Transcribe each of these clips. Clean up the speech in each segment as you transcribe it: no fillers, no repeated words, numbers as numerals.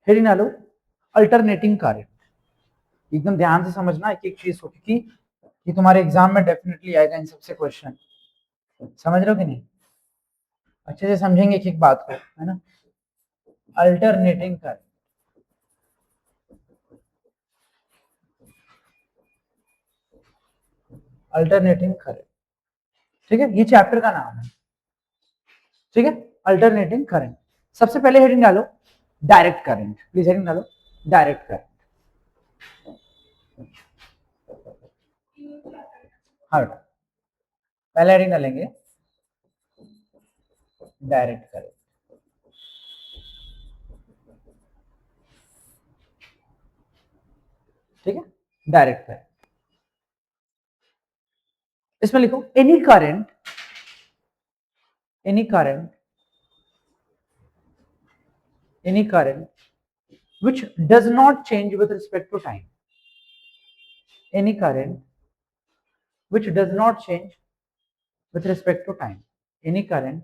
Heading डालो alternating current. एकदम ध्यान से समझना एक एक चीज को, क्योंकि तुम्हारे एग्जाम में डेफिनेटली आएगा इन सबसे क्वेश्चन। समझ रहे हो कि नहीं? अच्छे से समझेंगे एक एक बात को, है ना। अल्टरनेटिंग करंट, अल्टरनेटिंग करंट, ठीक है, ये चैप्टर का नाम है, ठीक है, अल्टरनेटिंग करंट। सबसे पहले हेडिंग डालो डायरेक्ट करंट, प्लीज हेडिंग डालो डायरेक्ट करंट। हाँ बेटा, पहले हेडिंग डालेंगे डायरेक्ट करंट, ठीक है, डायरेक्ट करंट। इसमें लिखो any current, any current, any current which does not change with respect to time, any current which does not change with respect to time, any current,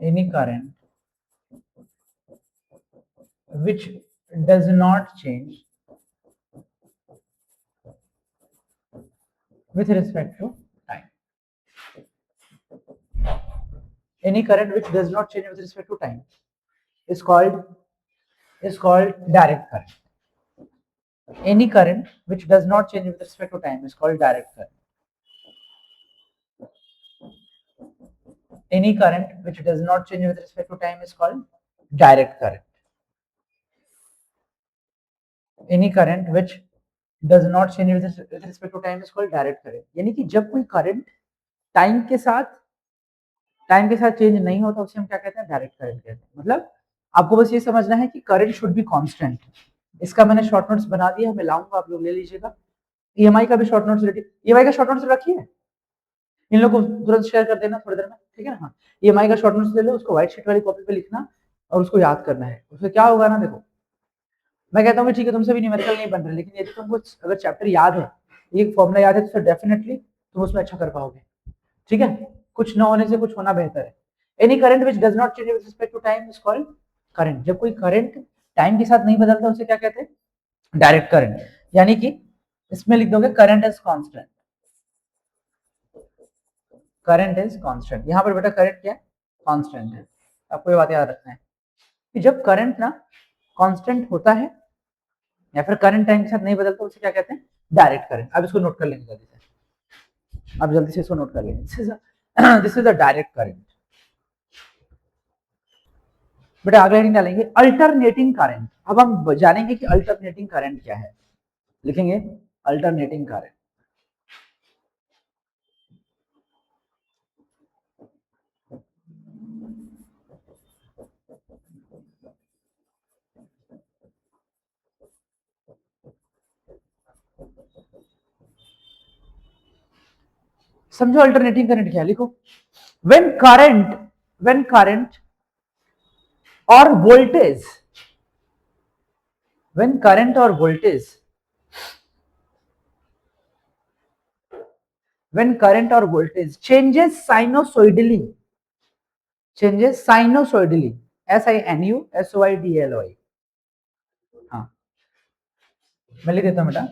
any current which does not change with respect to time, any current which does not change with respect to time is called direct current. Any current which does not change with respect to time is called direct current. Any current which does not change with respect to time is called direct current. Any current which does not change with respect to time is called direct current. यानी कि जब कोई current time के साथ change नहीं होता उसे हम क्या कहते हैं? डायरेक्ट करंट कहते हैं। मतलब आपको बस ये समझना है कि करंट शुड बी कांस्टेंट। इसका मैंने शॉर्ट नोट्स बना दिया, मैं लाऊंगा, आप लोग ले लीजिएगा। ईएमआई का भी शॉर्ट नोट्स रेडी, ईएमआई का शॉर्ट नोट्स रखिए, इन लोगों को तुरंत शेयर कर देना थोड़ी देर में, ठीक है ना। हाँ, ईएमआई का शॉर्ट नोट्स ले लो, उसको व्हाइट शीट वाली कॉपी पे लिखना और उसको याद करना है। उससे क्या होगा ना, देखो मैं कहता हूँ ठीक है तुमसे भी न्यूमेरिकल नहीं बन रहे, लेकिन यदि तुमको अगर चैप्टर याद है, एक फॉर्मूला याद है, तो डेफिनेटली तुम उसमें अच्छा कर पाओगे, ठीक है। कुछ न होने से कुछ होना बेहतर है। Any current which does not change with respect to time is called current. जब कोई करंट टाइम के साथ नहीं बदलता उसे क्या कहते हैं? Direct current. यानी कि इसमें लिख दोगे current is constant, current is constant. यहां पर बेटा करंट क्या है? कांस्टेंट है। आपको ये बात याद रखना है कि जब करंट ना कांस्टेंट होता है या फिर करंट टाइम के साथ नहीं बदलता उसे क्या कहते हैं? Direct current. अब इसको नोट कर लेंगे जल्दी से, अब जल्दी से इसको नोट कर लेंगे। This is a direct current. बेटा अगला हेडिंग डालेंगे अल्टरनेटिंग करंट। अब हम जानेंगे कि अल्टरनेटिंग करंट क्या है। लिखेंगे अल्टरनेटिंग करंट। समझो अल्टरनेटिंग करंट क्या है, लिखो व्हेन करंट और वोल्टेज, व्हेन करंट और voltage, when current or voltage changes sinusoidally, changes sinusoidally, SINUSOIDLY। हाँ मैं लिख देता हूँ बेटा,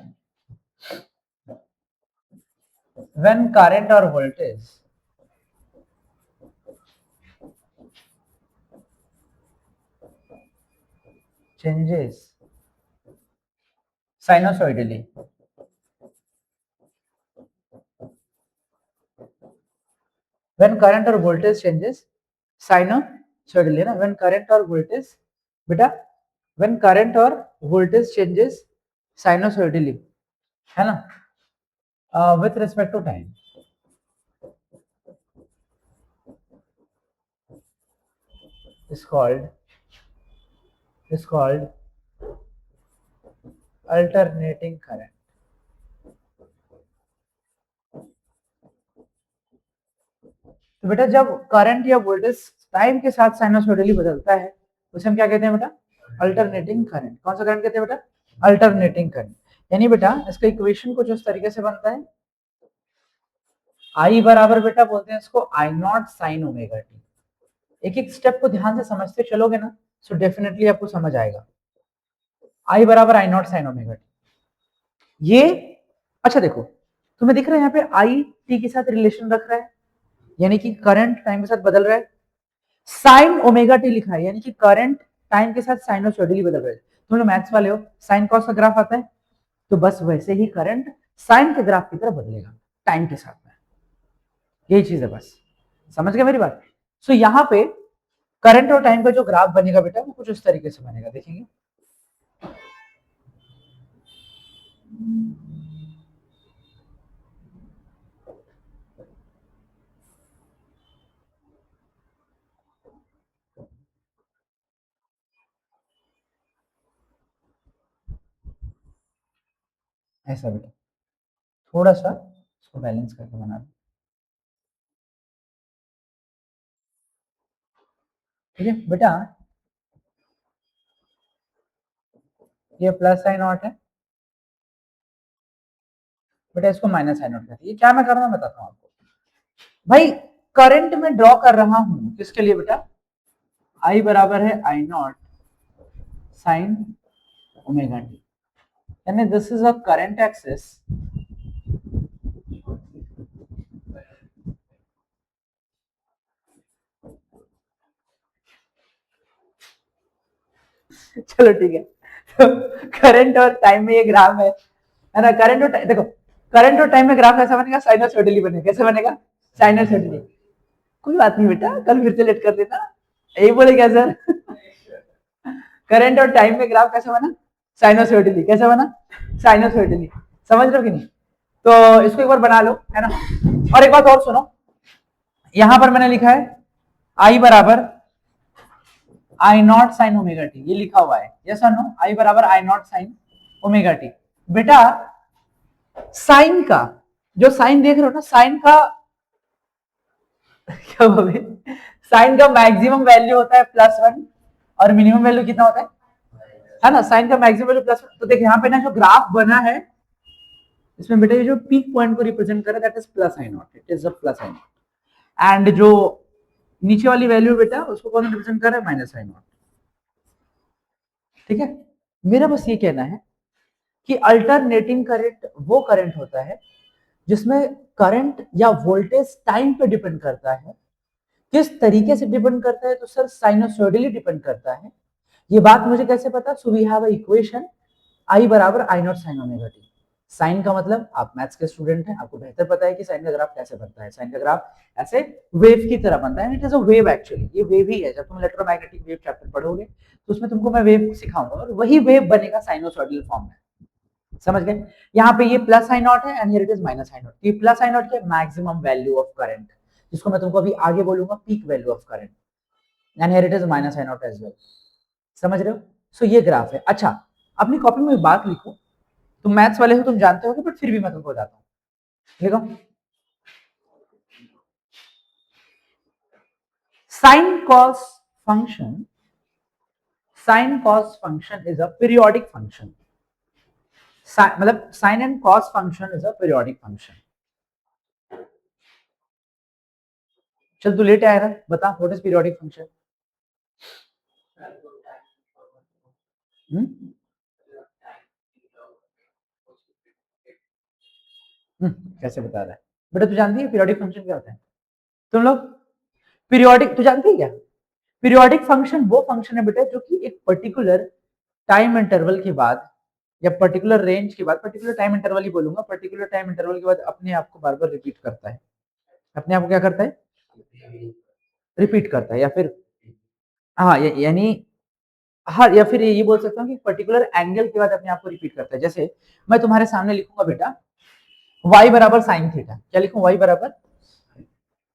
when current or voltage changes sinusoidally, when current or voltage changes sinusoidally ना, when current or voltage बेटा, when current or voltage changes sinusoidally, है ना, with respect to time, is called alternating current। तो बेटा जब करंट या voltage time के साथ साइनसोइडली बदलता है उसे हम क्या कहते हैं बेटा? Alternating current. कौन सा करंट कहते हैं बेटा? Alternating current. यानी बेटा इसका इक्वेशन कुछ उस तरीके से बनता है, आई बराबर बेटा बोलते हैं इसको आई नॉट साइन ओमेगा टी। एक एक स्टेप को ध्यान से समझते चलोगे ना, सो डेफिनेटली आपको समझ आएगा। आई बराबर I not sine omega T, ये अच्छा देखो, तुम्हें दिख रहा है यहाँ पे आई टी के साथ रिलेशन रख रहा है, यानी कि करंट टाइम के साथ बदल रहा है। साइन ओमेगा टी लिखा है, यानी कि करंट टाइम के साथ साइनोसॉइडली बदल रहा है। तुम लोग मैथ्स वाले हो, साइन कॉस का ग्राफ आता है, तो बस वैसे ही करंट साइन के ग्राफ की तरह बदलेगा टाइम के साथ में, यही चीज है बस। समझ गए मेरी बात? सो यहाँ पे करंट और टाइम का जो ग्राफ बनेगा बेटा, वो कुछ उस तरीके से बनेगा, देखेंगे। ऐसा बेटा, थोड़ा सा इसको बैलेंस करके बना, ठीक है बेटा। ये प्लस साइन नॉट है बेटा, इसको माइनस साइन नॉट कहते हैं। ये क्या मैं कर रहा हूँ बताता हूँ आपको भाई। करंट में ड्रॉ कर रहा हूं किसके लिए बेटा, आई बराबर है i not sine omega T, यानी this is a current axis चलो ठीक है। तो करंट और टाइम में ये ग्राफ है ना, करंट और देखो, करंट और टाइम में ग्राफ ऐसा बनेगा, साइनोसॉइडली बनेगा। कैसे बनेगा? साइनोसॉइडली। कोई बात नहीं बेटा, कल फिर से लेट कर देना, यही बोले क्या सर? करंट और टाइम में ग्राफ कैसे बना? साइनोसॉइडली। कैसे बना? साइनोसॉइडली। समझ रहे हो कि नहीं? तो इसको एक बार बना लो, है ना। और एक बात और सुनो, यहां पर मैंने लिखा है आई बराबर I not sine omega T, ये लिखा हुआ है, यस और नो? आई बराबर I not sine omega t. बेटा साइन का, जो साइन देख रहे हो ना, साइन का क्या बोले, साइन का मैक्सिमम वैल्यू होता है +1 और मिनिमम वैल्यू कितना होता है ना? साइन का मैक्सिमम वैल्यू +1। तो देख यहाँ पे ना जो ग्राफ बना है, इसमें बेटा ये जो पीक पॉइंट को रिप्रेजेंट कर रहा है, that is plus I not, it is a plus I not. And जो नीचे वाली वैल्यू बेटा, उसको कौन रिप्रेजेंट कर रहा है? Minus I not. ठीक है, मेरा बस ये कहना है कि अल्टरनेटिंग करंट वो करंट होता है जिसमें करंट या वोल्टेज टाइम पे डिपेंड करता है। किस तरीके से डिपेंड करता है? तो सर साइनोसॉइडली डिपेंड करता है। ये बात मुझे कैसे पता? So we have a equation I बराबर I not sine omega t. Sine का मतलब, आप मैथ्स के स्टूडेंट हैं, आपको बेहतर पता है कि साइन का ग्राफ कैसे बनता है। साइन का ग्राफ ऐसे वेव की तरह बनता है, it is a wave actually, ये वेव ही है। जब तुम इलेक्ट्रोमैग्नेटिक वेव चैप्टर पढ़ोगे तो उसमें तुमको मैं वेव सिखाऊंगा, और वही वेव बनेगा साइनोसॉइडल फॉर्म में। समझ गए? यहाँ पे ये प्लस आई नॉट है and here it is minus I naught. ये प्लस आई नॉट के मैक्सिमम वैल्यू ऑफ करंट, जिसको मैं तुमको अभी आगे बोलूंगा peak value of current, and here it is minus I naught as well. समझ रहे हो? सो ये ग्राफ है। अच्छा, अपनी कॉपी में बात लिखो, तुम मैथ्स वाले हो, तुम जानते हो, बट फिर भी मैं तुमको बताता हूँ। लिखो, sine cos function, sine cos function is a periodic function. मतलब sine and cos function is a periodic function. चल तू लेट आया ना, बता व्हाट इज पीरियोडिक फंक्शन? कैसे बता रहा है बेटा? तू जानती है पीरियोडिक फंक्शन क्या होता है? तुम लोग पीरियोडिक, तू जानती है क्या? पीरियोडिक फंक्शन वो फंक्शन है बेटा जो कि एक पर्टिकुलर टाइम इंटरवल के बाद, या पर्टिकुलर रेंज के बाद, पर्टिकुलर टाइम इंटरवल ही बोलूंगा, पर्टिकुलर टाइम इंटरवल के बाद अपने आप को बार बार रिपीट करता है। अपने आप को क्या करता है? रिपीट करता है, या फिर हाँ यानी हाँ, या फिर ये बोल सकता हूँ कि पर्टिकुलर एंगल के बाद अपने आप को रिपीट करता है। जैसे मैं तुम्हारे सामने लिखूंगा बेटा y बराबर साइन थीटा, क्या लिखूं? y बराबर,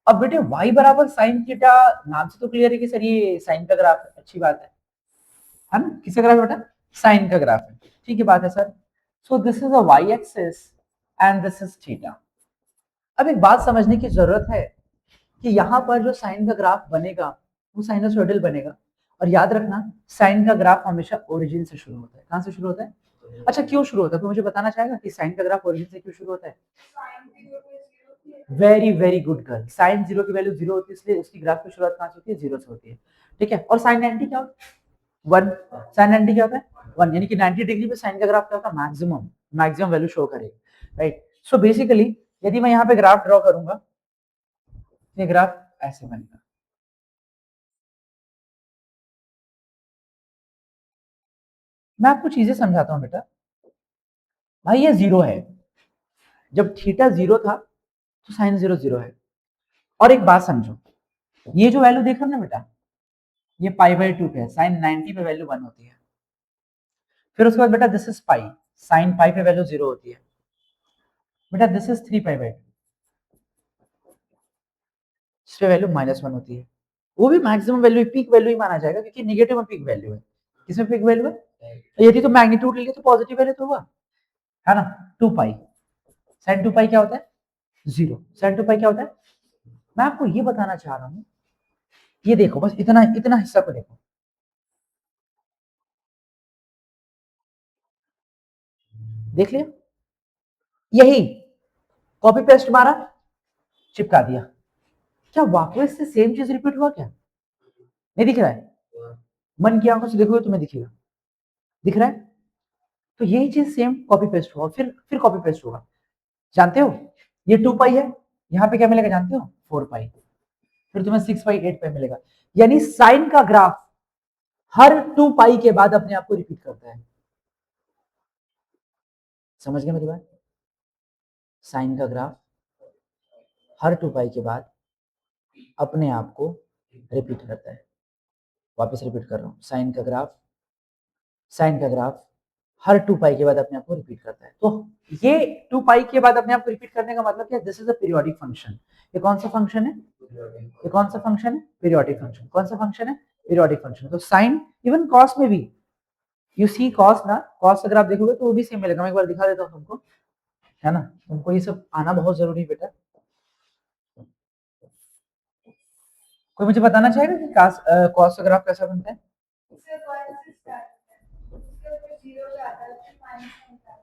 अब बेटे y बराबर साइन थीटा, नाम से तो क्लियर है कि सर ये साइन का ग्राफ है, अच्छी बात है ना? किसका ग्राफ बेटा? साइन का ग्राफ है, ठीक है बात है sir. So this is a Y axis and this is theta. अब एक बात समझने की जरूरत है कि यहाँ पर जो साइन का ग्राफ बनेगा वो साइनोसॉइडल बनेगा। और याद रखना, साइन का ग्राफ हमेशा ओरिजिन से शुरू होता है। कहां से शुरू होता है? अच्छा, क्यों शुरू होता है? तो मुझे बताना चाहेगा कि साइन का ग्राफ ओरिजिन से क्यों शुरू होता है? Very very good girl. Sine zero की वैल्यू जीरो होती है, इसलिए उसकी ग्राफ की शुरुआत कहां से होती है, जीरो से होती है। ठीक है, और साइन 90 क्या होता है, वन। साइन 90 क्या होता है, वन, यानी कि 90 डिग्री पे साइन का ग्राफ क्या होता है, मैक्सिमम, मैक्सिमम वैल्यू शो करेगा, राइट। सो बेसिकली यदि मैं यहाँ पे ग्राफ ड्रॉ करूंगा, ये ग्राफ ऐसे बनेगा। मैं आपको चीजें समझाता हूँ बेटा। भाई ये जीरो है, जब थीटा जीरो था तो साइन जीरो जीरो है। और एक बात समझो, ये जो वैल्यू देख रहे हो ना बेटा, ये पाई बाई टू पे है, साइन 90 पे वैल्यू वन होती है। फिर उसके बाद बेटा this is pi, sine pi पे वैल्यू जीरो होती है। बेटा this is three pi by two, इस पे वैल्यू माइनस वन होती है। वो भी मैक्सिमम वैल्यू, पीक वैल्यू ही माना जाएगा, क्योंकि निगेटिव में पीक वैल्यू है। किसमें पीक वैल्यू है, यदि तो मैग्नीट्यूड ले लिया तो पॉजिटिव वैल्यू तो हुआ, है ना। टू पाई, साइन टू पाई क्या होता है, जीरो। साइन टू पाई क्या होता है, मैं आपको ये बताना चाह रहा हूँ, ये देखो बस इतना इतना हिस्सा को देखो, देख लिया, यही कॉपी पेस्ट मारा, चिपका दिया। क्या वापस से सेम चीज रिपीट हुआ क्या, नहीं दिख रहा है, मन की आंखों से देखोगे तुम्हें दिखेगा, दिख रहा है। तो यही चीज सेम कॉपी पेस्ट हुआ, फिर कॉपी पेस्ट होगा। जानते हो ये टू पाई है, यहाँ पे क्या मिलेगा जानते हो, फोर पाई, फिर तुम्हें सिक्स पाई एट पाई मिलेगा। यानी साइन का ग्राफ हर टू पाई के बाद अपने आप को रिपीट करता है। समझ गए मेरी बात, साइन का ग्राफ हर टू पाई के बाद अपने आप को रिपीट करता है। वापस रिपीट कर रहा हूं, साइन का ग्राफ हर टू पाई के बाद अपने आप को रिपीट करता है। तो ये टू पाई के बाद अपने आप को रिपीट करने का मतलब क्या, this is a periodic function. ये कौन सा फंक्शन है, ये कौन सा फंक्शन है, पीरियोडिक फंक्शन। कौन सा फंक्शन है, पीरियोडिक फंक्शन। तो साइन, इवन कॉस में भी, यू सी कॉस ना, कॉस अगर आप देखोगे तो वो भी सेम मिलेगा। मैं एक बार दिखा देता हूँ तुमको, है ना, तुमको ये सब आना बहुत जरूरी है बेटा। कोई मुझे बताना चाहेगा कि कॉस का ग्राफ कैसा बनता है।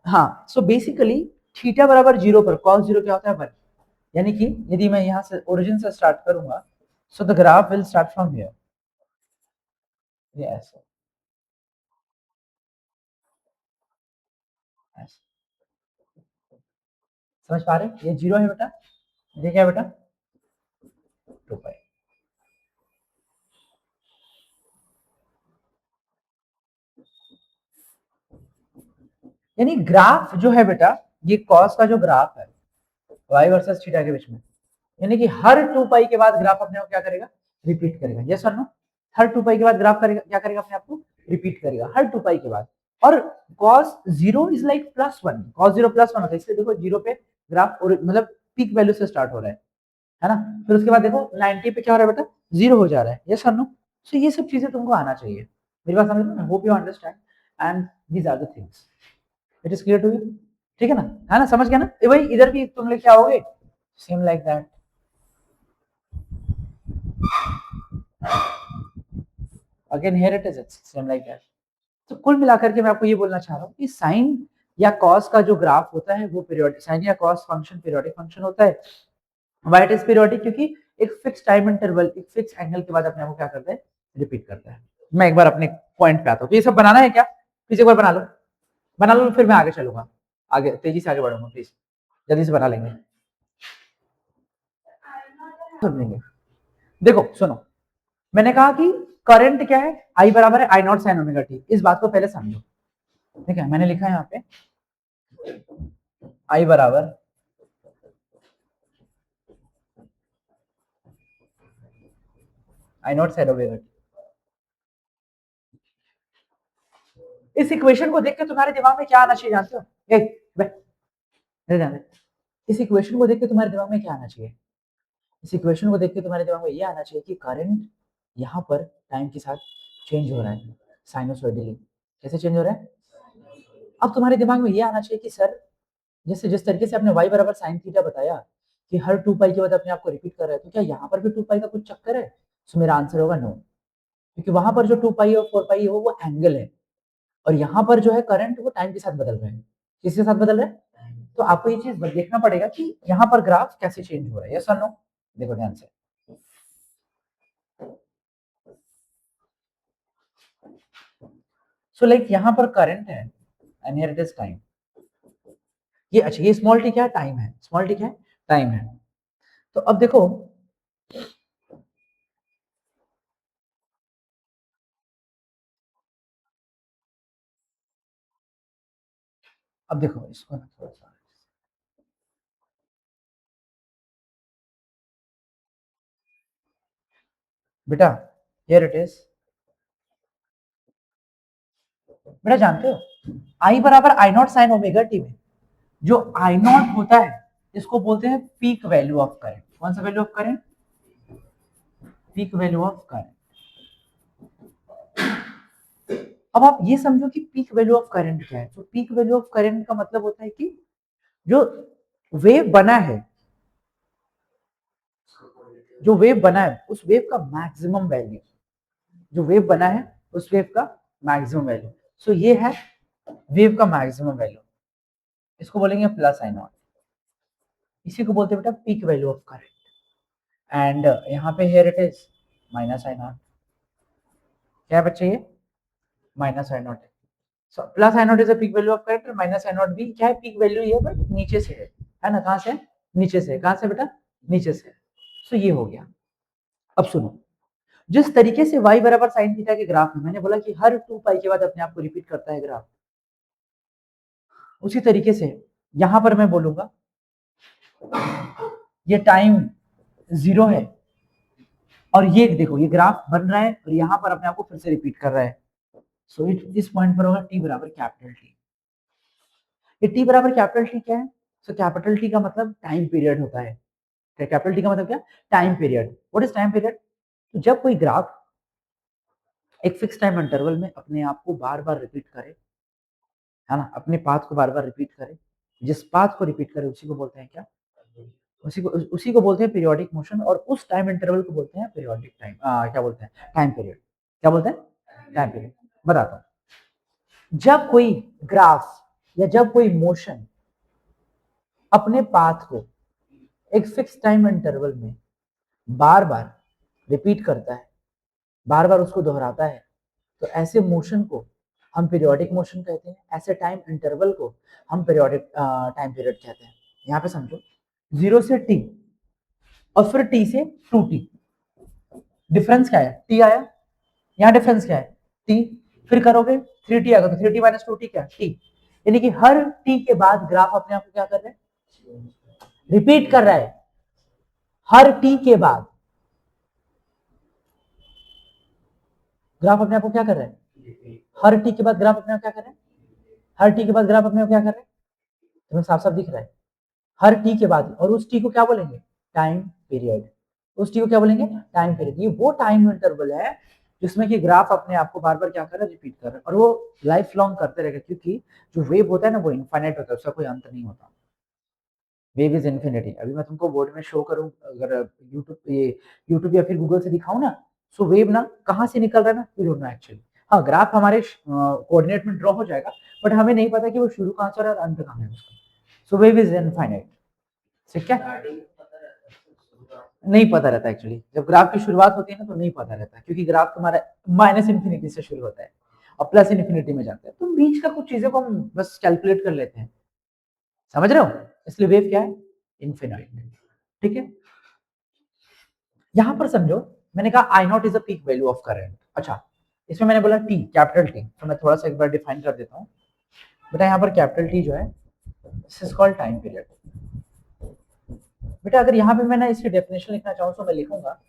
हाँ, सो बेसिकली थीटा बराबर जीरो पर कॉस जीरो क्या होता है, वन। यानी कि यदि मैं यहाँ से ओरिजिन से स्टार्ट करूंगा, so the graph will start from here, ये ऐसे ऐसे। समझ पा रहे हैं, ये जीरो है बेटा, ये क्या है बेटा, टू पाई। यानी ग्राफ जो है बेटा, ये कॉस का जो ग्राफ है वाई वर्सेस थीटा के बीच में, यानी कि हर टू पाई के बाद ग्राफ अपने आप क्या करेगा, रिपीट करेगा। यस और नो, हर टू पाई के बाद ग्राफ करेगा, क्या करेगा, अपने आप को रिपीट करेगा हर टू पाई के बाद। और cos zero is like plus one, cos zero plus one होता है, इसलिए देखो जीरो पे ग्राफ और मतलब पीक वैल्यू से स्टार्ट हो रहा है ना। फिर उसके बाद देखो 90 पे क्या हो रहा है बेटा, जीरो हो जा रहा है। यस और नो, सो ये सब चीजें तुमको आना चाहिए। मेरी बात समझ रहे हो, hope you understand and these are the things. It is clear to you, ठीक है ना, समझ गया ना। भाई इधर भी तुम लोग क्या होगे, same like that. Again here it is same like that. तो कुल मिलाकर के मैं आपको ये बोलना चाह रहा हूँ कि साइन या कॉस का जो ग्राफ होता है वो पीरियोडिक, साइन या कॉस फंक्शन पीरियोडिक फंक्शन होता है। व्हाई इट इज पीरियोडिक, क्योंकि एक फिक्स टाइम इंटरवल, एक फिक्स एंगल के बाद अपने आप को क्या करता है, रिपीट करता है। मैं एक बार अपने पॉइंट पे आता हूँ, तो ये सब बनाना है क्या, प्लीज एक बार बना लो, बना लो, फिर मैं आगे चलूंगा, आगे तेजी से आगे बढ़ूंगा, प्लीज जल्दी से बना लेंगे, सुन लेंगे। देखो सुनो, मैंने कहा कि करंट क्या है, आई बराबर है i not sine omega T. इस बात को पहले समझो, ठीक है। मैंने लिखा है यहाँ पे आई बराबर I not sine omega T. इस इक्वेशन को देख के तुम्हारे दिमाग में क्या आना चाहिए जानते हो, इस इक्वेशन को देख के तुम्हारे दिमाग में क्या आना चाहिए, इस इक्वेशन को देख के तुम्हारे दिमाग में ये आना चाहिए कि करंट यहाँ पर टाइम के साथ चेंज हो रहा है साइनोसॉइडली। कैसे चेंज हो रहा है, अब तुम्हारे दिमाग में ये आना चाहिए कि सर, जैसे जिस तरीके से आपने y बराबर साइन थीटा बताया कि हर टू पाई के बाद अपने आप को रिपीट कर रहा है, तो क्या यहाँ पर भी टू पाई का कुछ चक्कर है। तो मेरा आंसर होगा नो, क्योंकि वहां पर जो टू पाई और फोर पाई है वो एंगल है, और यहाँ पर जो है करंट वो टाइम के साथ बदल रहे हैं। किसके साथ बदल रहे हैं, तो आपको ये चीज देखना पड़ेगा कि यहाँ पर ग्राफ कैसे चेंज हो रहा है, यस और नो। देखो ध्यान से, सो लाइक यहाँ पर करंट है and here it is time. ये अच्छा, ये स्मॉल टी क्या है, टाइम है, स्मॉल टी क्या है, टाइम है। तो अब देखो, अब देखो इसको ना थोड़ा सा, बेटा हियर इट इज, बेटा जानते हो आई बराबर I not sine omega T में जो आई नॉट होता है इसको बोलते हैं पीक वैल्यू ऑफ करंट। कौन सा value of current, peak value of current. अब आप ये समझो कि पीक वैल्यू ऑफ करंट क्या है। तो पीक वैल्यू ऑफ करंट का मतलब होता है कि जो वेव बना है, जो वेव बना है उस वेव का मैक्सिमम वैल्यू, जो वेव बना है उस वेव का मैक्सिमम वैल्यू। सो ये है वेव का मैक्सिमम वैल्यू, इसको बोलेंगे प्लस आई नॉट, इसी को बोलते हैं बेटा peak value of current. And यहाँ पे here it is minus I not, क्या है बच्चे ये माइनस आई नॉट है। So plus I not is a peak value of current, minus I not भी क्या है, पीक वैल्यू ये बट नीचे से है ना, कहाँ से, नीचे से, कहाँ से बेटा, नीचे से। सो ये हो गया। अब सुनो, जिस तरीके से y बराबर साइन थीटा के ग्राफ में मैंने बोला कि हर 2 पाई के बाद अपने आप को रिपीट करता है ग्राफ, उसी तरीके से यहां पर मैं बोलूंगा ये टाइम 0 है और ये देखो ये ग्राफ बन रहा है और यहां पर अपने आप को फिर से रिपीट कर रहा है। सो इस पॉइंट पर होगा t बराबर कैपिटल टी। ये t बराबर कैपिटल टी क्या है, सो कैपिटल टी का मतलब टाइम पीरियड होता है। कैपिटल टी का मतलब क्या, time period. What is time period, तो जब कोई ग्राफ एक फिक्स टाइम इंटरवल में अपने आप को बार बार रिपीट करे, है ना, अपने पाथ को बार बार रिपीट करे, जिस पाथ को रिपीट करे उसी को बोलते हैं क्या, उसी को बोलते हैं पीरियोडिक मोशन। और उस टाइम इंटरवल को बोलते हैं पीरियोडिक टाइम, क्या बोलते हैं, टाइम पीरियड। क्या बोलते हैं, टाइम पीरियड। बताता हूं, जब कोई ग्राफ या जब कोई मोशन अपने पाथ को एक फिक्स टाइम इंटरवल में बार बार रिपीट करता है, बार बार उसको दोहराता है, तो ऐसे मोशन को हम पीरियोडिक मोशन कहते हैं, ऐसे टाइम इंटरवल को हम पीरियोडिक टाइम पीरियड कहते हैं। यहाँ पे समझो 0 से t और फिर t से 2t, डिफरेंस क्या है, t आया, यहाँ डिफरेंस क्या है, t, फिर करोगे 3t आएगा, तो 3t माइनस 2t क्या, t। यानी कि हर t के बाद ग्राफ अपने आप को क्या कर रहा है, रिपीट कर रहा है। हर t के बाद ग्राफ अपने आप को क्या कर रहा है, हर t के बाद ग्राफ अपने आप क्या कर रहा है, हर t के बाद ग्राफ अपने आप क्या कर रहा है, तुम्हें साफ साफ दिख रहा है, हर टी के बाद। और उस टी को क्या बोलेंगे, टाइम पीरियड। उस टी को क्या बोलेंगे, टाइम पीरियड। ये वो टाइम इंटरवल है जिसमें कि ग्राफ अपने आप को बार बार क्या कर रहा है, रिपीट कर रहा है, और वो लाइफ लॉन्ग करते रहेगा, क्योंकि जो वेव होता है ना वो इनफाइनाइट होता है, उसका कोई अंत नहीं होता। Wave is infinity. अभी मैं तुमको बोर्ड में शो करूं, अगर यूट्यूब या फिर गूगल से दिखाऊं ना, सो वेव ना कहाँ से निकल रहा है ना, वी डोंट नो एक्चुअली। हाँ, ग्राफ हमारे कोऑर्डिनेट में ड्रॉ हो जाएगा, बट हमें नहीं पता कि वो शुरू कहाँ से और अंत कहाँ है उसका। सो वेव इज इनफाइनाइट। ठीक है, नहीं पता रहता एक्चुअली, जब ग्राफ की शुरुआत होती है ना तो नहीं पता रहता, क्योंकि ग्राफ तुम्हारा माइनस इन्फिनिटी से शुरू होता है और प्लस इन्फिनिटी में जाता है, तो बीच का कुछ चीजों को हम बस कैलकुलेट कर लेते हैं, समझ रहे हो। इसलिए वेव क्या है, इन्फिनाइट। ठीक है, यहां पर समझो, मैंने कहा I not is a peak value of current. अच्छा, इसमें मैंने बोला टी, कैपिटल टी, तो मैं थोड़ा सा एक बार डिफाइन कर देता हूँ बेटा। यहाँ पर कैपिटल टी जो है this is called time period. बेटा अगर यहाँ पे मैं ना इसकी डेफिनेशन लिखना चाहूँ तो मैं लिखूंगा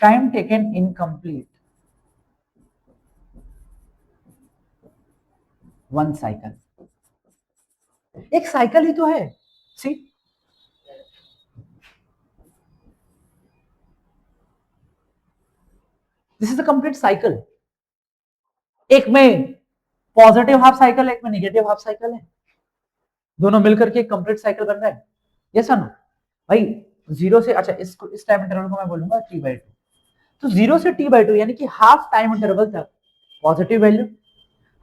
time taken incomplete one cycle. एक साइकिल ही तो है, see, this is a complete cycle. एक में पॉजिटिव हाफ साइकिल है, एक में नेगेटिव हाफ साइकिल है। दोनों मिलकर के एक कंप्लीट साइकिल बन रहा है, यस और नो भाई। जीरो से, अच्छा इस टाइम इंटरवल को मैं बोलूंगा t/2। तो 0 से t/2 यानी कि हाफ टाइम इंटरवल तक positive value,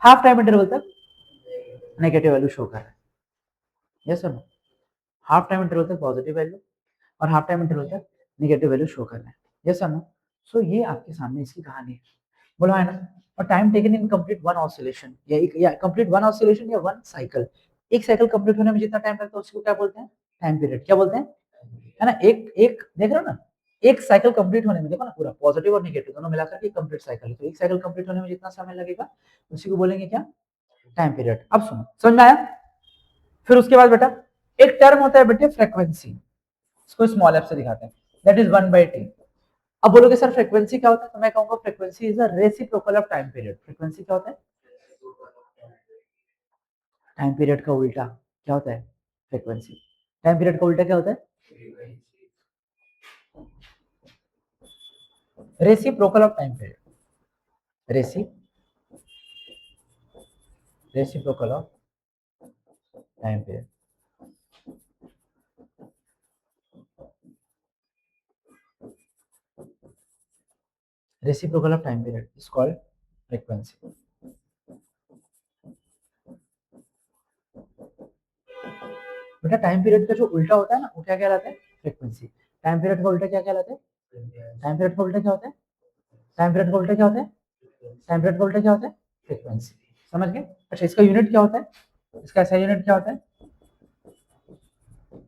half time interval तक नेगेटिव वैल्यू शो कर रहा है, यस और नो। हाफ टाइम इंटरवल तक पॉजिटिव वैल्यू और हाफ टाइम इंटरवल तक नेगेटिव वैल्यू शो कर रहा है, यस और नो। सो ये आपके सामने इसकी कहानी है, बोला है ना। और time taken in complete one oscillation, या कंप्लीट वन ऑसिलेशन या वन साइकिल, एक साइकिल कंप्लीट होने में जितना टाइम लगता है उसको क्या बोलते हैं, टाइम पीरियड। क्या बोलते हैं, है ना। एक एक देख रहे हो ना, एक साइकिल कंप्लीट होने में, देखो ना पूरा पॉजिटिव और नेगेटिव दोनों मिलाकर के कंप्लीट साइकिल है। तो एक साइकिल कंप्लीट होने में जितना समय लगेगा उसी को बोलेंगे क्या, टाइम पीरियड। अब सुनो, समझ में आया। फिर उसके बाद बेटा एक टर्म होता है बेटे फ्रीक्वेंसी, इसको स्मॉल एफ से दिखाते हैं, दैट इज 1/t। अब बोलोगे सर फ्रीक्वेंसी क्या होता है, तो मैं कहूंगा frequency is a reciprocal of time period. Frequency क्या होता है, टाइम पीरियड का उल्टा क्या होता है, फ्रीक्वेंसी। टाइम पीरियड का उल्टा क्या होता है, reciprocal of time period. Reciprocal of time period. Reciprocal of time period is called frequency. बेटा टाइम पीरियड का जो उल्टा होता है ना वो क्या कहलाता है, फ्रीक्वेंसी। टाइम पीरियड का उल्टा क्या कहलाता है, टाइम पीरियड का उल्टा क्या होता है, टाइम पीरियड का उल्टा क्या होता है, टाइम पीरियड का उल्टा क्या होता है, फ्रीक्वेंसी। समझ गए। अच्छा इसका यूनिट क्या होता है, इसका ऐसा यूनिट क्या होता है,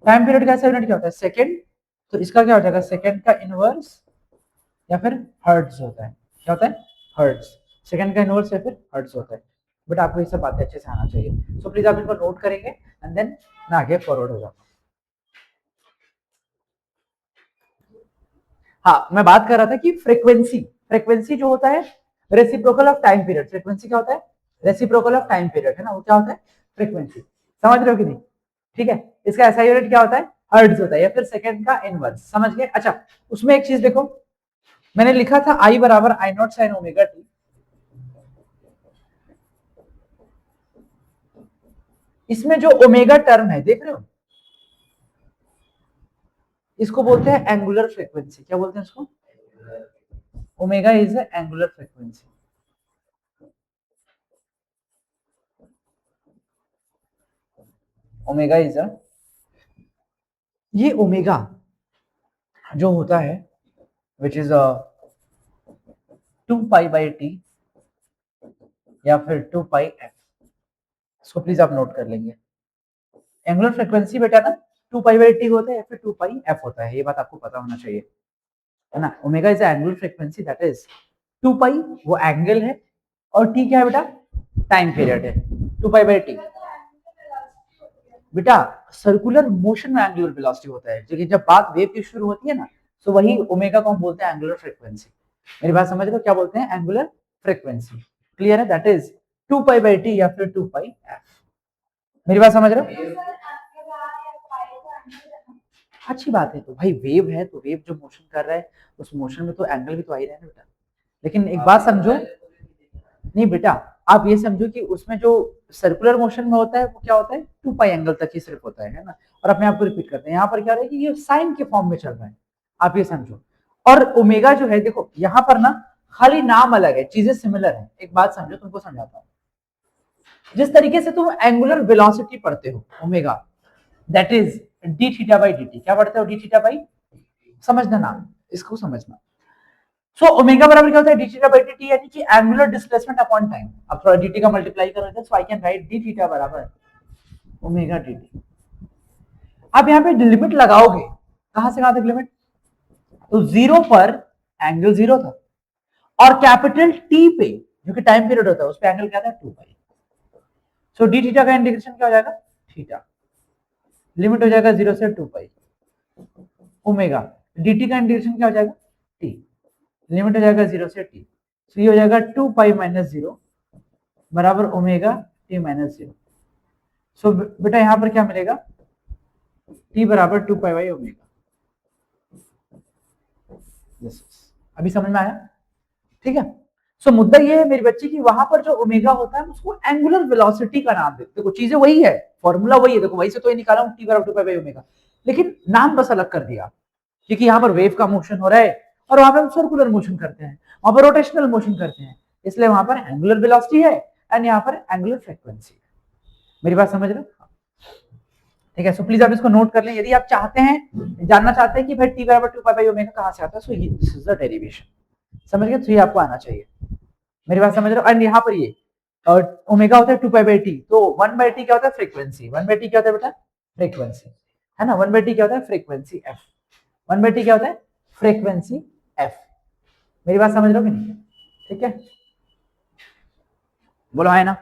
टाइम पीरियड का ऐसा यूनिट क्या होता है, सेकंड। तो इसका क्या हो जाएगा, सेकंड का इनवर्स या फिर हर्ट्ज होता है। क्या होता है, हर्ट्ज। सेकंड का इनवर्स या फिर हर्ट्ज होता है। बट आपको ये सब बातें अच्छे से आना चाहिए। सो प्लीज आप इनको नोट करेंगे एंड देन मैं आगे फॉरवर्ड हो जाऊंगा। हाँ मैं बात कर रहा था कि फ्रीक्वेंसी, फ्रीक्वेंसी जो होता है reciprocal of time period. Frequency क्या होता है, रेसिप्रोकल ऑफ टाइम पीरियड, है ना, वो क्या होता है, फ्रीक्वेंसी। समझ रहे हो कि नहीं, ठीक है। इसका ऐसा यूनिट क्या होता है, हर्ट्ज होता है या फिर सेकंड का इनवर्स। समझ गए। अच्छा उसमें एक चीज देखो, मैंने लिखा था I बराबर I0 sin ओमेगा टी। इसमें जो ओमेगा टर्म है देख रहे हो, इसको बोलते हैं एंगुलर फ्रीक्वेंसी। क्या बोलते हैं इसको, omega is angular frequency. Omega is ये ओमेगा जो होता है विच इज 2π/t या फिर 2πf, इसको प्लीज आप नोट कर लेंगे। एंगुलर फ्रीक्वेंसी बेटा ना 2π/t होता है या फिर 2πf होता है, ये बात आपको पता होना चाहिए, है ना। Omega is angular frequency, that is 2π वो एंगल है और t क्या है बेटा, टाइम पीरियड है। 2π/t बेटा सर्कुलर मोशन में एंगुलर वेलोसिटी होता है, लेकिन जब बात वेव की शुरू होती है ना तो वही ओमेगा को हम बोलते हैं एंगुलर फ्रीक्वेंसी। मेरी बात समझ रहे हो, क्या बोलते हैं, एंगुलर फ्रीक्वेंसी। क्लियर है, दैट इज 2π/t या फिर 2πf। मेरी बात समझ रहे हो, अच्छी बात है। तो भाई वेव है तो वेव जो मोशन कर रहा है उस मोशन में तो एंगल भी तो आ ही रहा है ना बेटा। लेकिन एक बात समझो, नहीं बेटा आप ये समझो कि उसमें जो सर्कुलर मोशन में होता है वो क्या होता है, 2π एंगल तक ही सिर्फ होता है ना। और अपने आप को रिपीट करते हैं, यहाँ पर क्या हो रहा है कि ये साइन के फॉर्म में चल रहा है, आप ये समझो। और ओमेगा जो है देखो यहाँ पर ना खाली नाम अलग है, चीजें सिमिलर है। एक बात समझो, तुमको समझाता हूँ। जिस तरीके से तुम एंगुलर वेलोसिटी पढ़ते हो omega, that is D theta by D T. क्या पढ़ते हो, डी थीटा बाई, समझना नाम, इसको समझना। सो ओमेगा बराबर क्या होता है, D theta by D T, यानी कि एंगुलर डिस्प्लेसमेंट अपॉन टाइम। अब थोड़ा डी टी का मल्टीप्लाई करो इधर, so I can write d theta बराबर ओमेगा डी टी। आप यहाँ पे लिमिट लगाओगे, कहां से कहां तक लिमिट, तो जीरो पर एंगल जीरो था और कैपिटल टी पे जो कि टाइम पीरियड होता है उस पे एंगल क्या था, 2π। सो डी थीटा का इंटीग्रेशन क्या हो जाएगा, थीटा, लिमिट हो जाएगा 0 से 2π ओमेगा। dt का इंटीग्रेशन क्या हो जाएगा, t, लिमिट हो जाएगा 0 से t। तो ये हो जाएगा 2π - 0 बराबर ओमेगा t - 0। सो बेटा यहां पर क्या मिलेगा, t बराबर 2π ओमेगा। अभी समझ में आया, ठीक है। सो मुद्दा ये है मेरी बच्ची की वहां पर जो ओमेगा होता है उसको एंगुलर वेलोसिटी का नाम देते। देखो चीजें वही है, फॉर्मूला वही है, देखो वही से तो ये निकाला हूं, टी बराबर 2 पाई बाई ओमेगा, लेकिन नाम बस अलग कर दिया, क्योंकि यहाँ पर वेव का मोशन हो रहा है और वहां पर हम सर्कुलर मोशन करते हैं, वहां पर रोटेशनल मोशन करते हैं, इसलिए वहां पर एंगुलर वेलोसिटी है एंड यहाँ पर एंगुलर फ्रीक्वेंसी। मेरी बात समझ रहे हो? ठीक है, सो प्लीज आप इसको नोट कर लें। यदि आप चाहते हैं, जानना चाहते हैं कि भाई टी बराबर 2 पाई बाई ओमेगा कहां से आता है, सो दिस इज द डेरिवेशन, समझ गए? तो ये आपको आना चाहिए, मेरी बात समझ रहे हो? एंड यहाँ पर ये और ओमेगा होता है 2 पाई बाई टी, तो 1 बाई टी क्या होता है? फ्रीक्वेंसी। 1 बाई टी क्या होता है बेटा? फ्रीक्वेंसी, है ना? 1 बाई टी क्या होता है? Frequency F. 1 बाई टी क्या होता है? Frequency F. मेरी बात समझ रहे हो कि नहीं? ठीक है, बोलो है ना?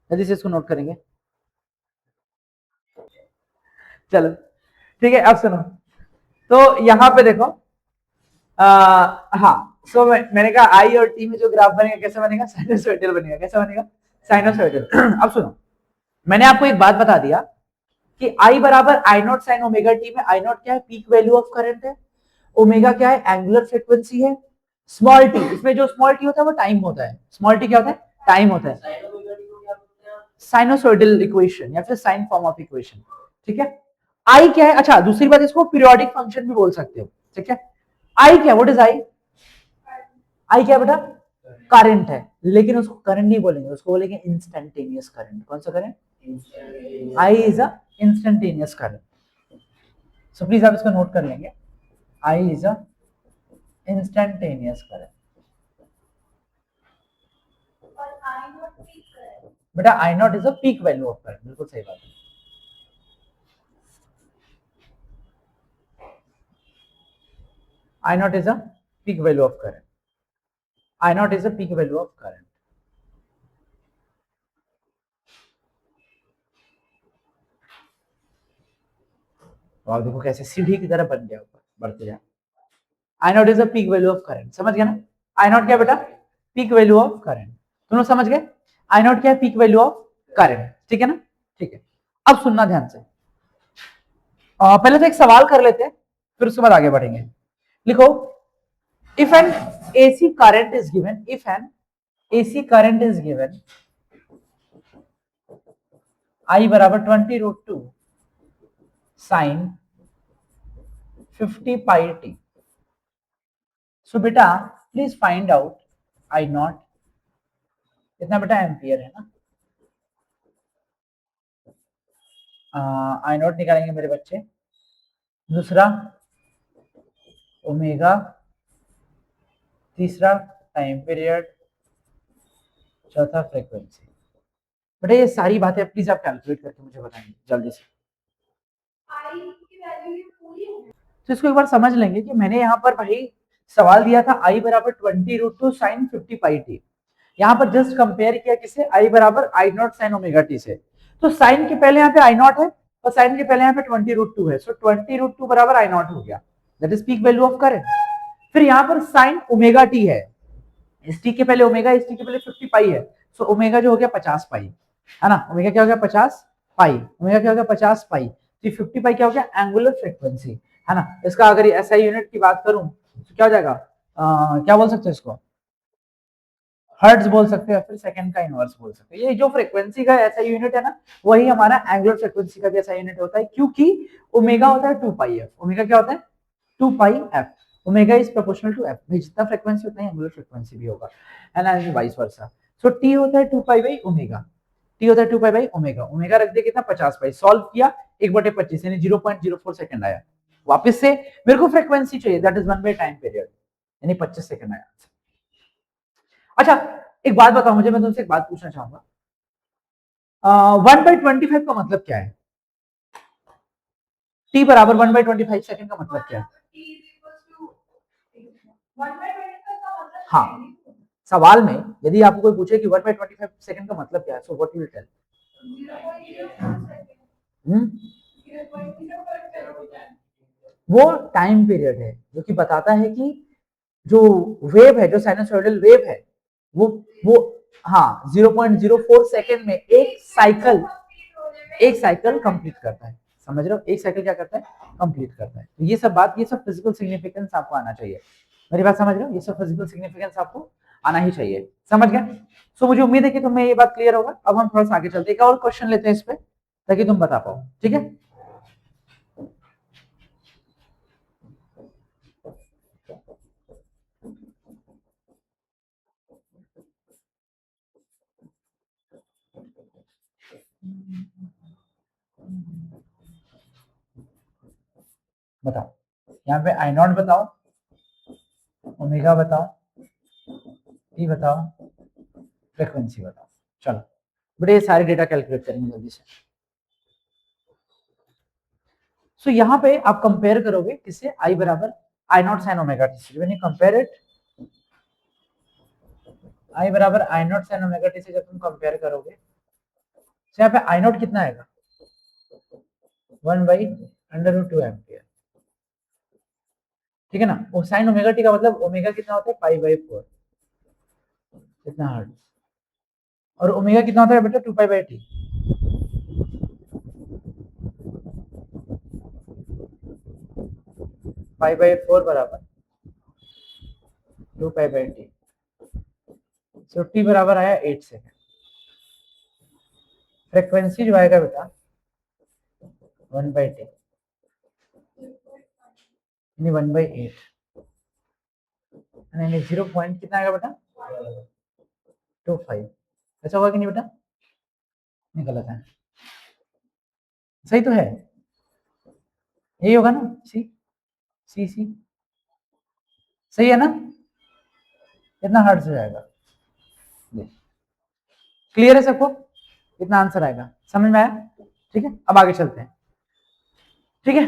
जल्दी से इसको नोट करेंगे। चलो ठीक है, अब सुनो, तो यहाँ पे देखो हाँ, सो मैंने कहा आई और टी में जो ग्राफ बनेगा कैसे बनेगा? साइनोसॉइडल बनेगा। कैसे बनेगा? साइनोसॉइडल। अब सुनो, मैंने आपको एक बात बता दिया कि आई बराबर I not sine omega T में आई नॉट क्या है? पीक वैल्यू ऑफ करंट है, ओमेगा क्या है? एंगुलर फ्रीक्वेंसी है, स्मॉल टी, इसमें जो स्मॉल टी होता है वो टाइम होता है, स्मॉल टी क्या होता है? टाइम होता है। साइनोसॉइडल इक्वेशन या फिर साइन फॉर्म ऑफ इक्वेशन, ठीक है? आई क्या है? अच्छा दूसरी बात, इसको पीरियोडिक फंक्शन भी बोल सकते हो, ठीक है? आई क्या? What is I? आई क्या बेटा? करंट है, लेकिन उसको करंट नहीं बोलेंगे, उसको बोलेंगे इंस्टेंटेनियस करंट। कौन सा current? I is a instantaneous current. So please आप इसको नोट कर लेंगे, i is a instantaneous current. बेटा i not is a peak value of current, बिल्कुल सही बात है। I naught is a peak value of current. I naught is a peak value of current. तो आप देखो कैसे सीढ़ी की तरह बन गया, ऊपर बढ़ते जाए। I naught is a peak value of current, समझ गया ना? I naught क्या बेटा? Peak value of current। तुम लोग समझ गए? I naught क्या है? Peak value of current, ठीक है ना? ठीक है, अब सुनना ध्यान से। पहले तो एक सवाल कर लेते हैं, फिर उसके बाद आगे बढ़ेंगे। लिखो, if an AC current is given, if an AC current is given, I बराबर 20√2 sin 50 pi t। सो बेटा please find out I not, कितना बेटा? एम्पियर है ना? आई नॉट निकालेंगे मेरे बच्चे, दूसरा ओमेगा, तीसरा टाइम पीरियड, चौथा फ्रीक्वेंसी। बेटा ये सारी बातें प्लीज आप कैलकुलेट करके मुझे बताएंगे जल्दी से। तो इसको एक बार समझ लेंगे कि मैंने यहाँ पर भाई सवाल दिया था आई बराबर 20√2 साइन 50 पाई टी, यहाँ पर जस्ट कंपेयर किया किसे? आई बराबर I not sine omega T से। तो साइन के पहले यहाँ पे आई नॉट है और साइन के पहले यहाँ पे 20√2 है, सो 20√2 बराबर आई नॉट हो गया, that is peak value of current. फिर यहाँ पर साइन ओमेगा टी है, इस टी के पहले ओमेगा, इस टी के पहले 50 पाई है, सो ओमेगा जो हो गया 50 पाई, है ना? ओमेगा क्या हो गया? 50 पाई। ओमेगा क्या हो गया? 50 पाई। तो 50 पाई क्या हो गया? एंगुलर फ्रीक्वेंसी, है ना? इसका अगर एसआई यूनिट की बात करूं तो क्या हो जाएगा? क्या बोल सकते हैं इसको? हर्ट्ज बोल सकते हैं, फिर सेकंड का इनवर्स बोल सकते हैं। ये जो फ्रीक्वेंसी का ऐसा यूनिट है ना, वही हमारा एंगुलर फ्रीक्वेंसी का भी ऐसा यूनिट होता है, क्योंकि ओमेगा होता है 2 पाई एफ। ओमेगा क्या होता है? 2 pi f. Omega is proportional to f, भाई जितना फ्रीक्वेंसी उतना ही एंगुलर फ्रीक्वेंसी भी होगा, है ना? Vice versa. सो टी होता है 2 पाई बाई ओमेगा, टी होता है 2 पाई बाई ओमेगा। ओमेगा रख दिया कितना? 50 पाई। सॉल्व किया 1/25 यानी 0.04 सेकंड आया। वापस से मेरे को फ्रीक्वेंसी चाहिए, that is 1 by time period, यानी 25 सेकंड आया। अच्छा एक बात बताओ मुझे, मैं तुमसे एक बात पूछना चाहूंगा, 1/25 का मतलब क्या है? टी बराबर 1/25 सेकंड का मतलब क्या है? हाँ, सवाल में यदि आपको कोई पूछे कि 1/25 सेकंड का मतलब क्या है, सो व्हाट विल टेल? वो टाइम पीरियड है जो कि बताता है कि जो वेव है, जो साइनसोइडल वेव है, वो हाँ 0.04 सेकंड में एक साइकिल कंप्लीट करता है। समझ रहे हो? एक साइकिल क्या करता है? कंप्लीट करता है। तो ये सब बात, ये सब फिजिकल सिग्निफिकेंस आपको आना चाहिए। मेरी बात समझ रहे हो? ये सब फिजिकल सिग्निफिकेंस आपको आना ही चाहिए, समझ गए? सो मुझे उम्मीद है कि तुम्हें ये बात क्लियर होगा। अब हम थोड़ा सा आगे चलते हैं, एक और क्वेश्चन लेते हैं इस पे ताकि तुम बता पाओ, ठीक है? बताओ, यहाँ पे आई नॉट बताओ, ओमेगा बताओ, टी बताओ, फ्रीक्वेंसी बताओ। चलो बेटे ये सारे डेटा कैलकुलेट करेंगे जल्दी से। सो यहाँ पे आप कंपेयर करोगे किससे, आई बराबर I not sine omega T से। व्हेन यू कंपेयर इट, आई बराबर I not sine omega T से जब तुम कंपेयर करोगे, तो यहाँ पे आई नॉट कितना आएगा, 1/√2 एम्पियर, ठीक है ना? वो साइन ओमेगा टी का मतलब ओमेगा कितना होता है, पाई/4, कितना हर्ट्ज, और ओमेगा कितना होता है बेटा, 2π/t, पाई/4 बराबर 2π/t। सो टी बराबर आया 8 सेकेंड। फ्रीक्वेंसी जो आएगा बेटा 1/t, यानी 1/8, यानी 0 पॉइंट कितना आएगा बेटा, 25। ऐसा होगा कि नहीं बेटा? नहीं, गलत है, सही तो है, यही होगा ना, सी सी सी, सही है ना? कितना हर्ट्ज हो जाएगा, क्लियर है सबको? कितना आंसर आएगा, समझ में आया? ठीक है, अब आगे चलते हैं, ठीक है?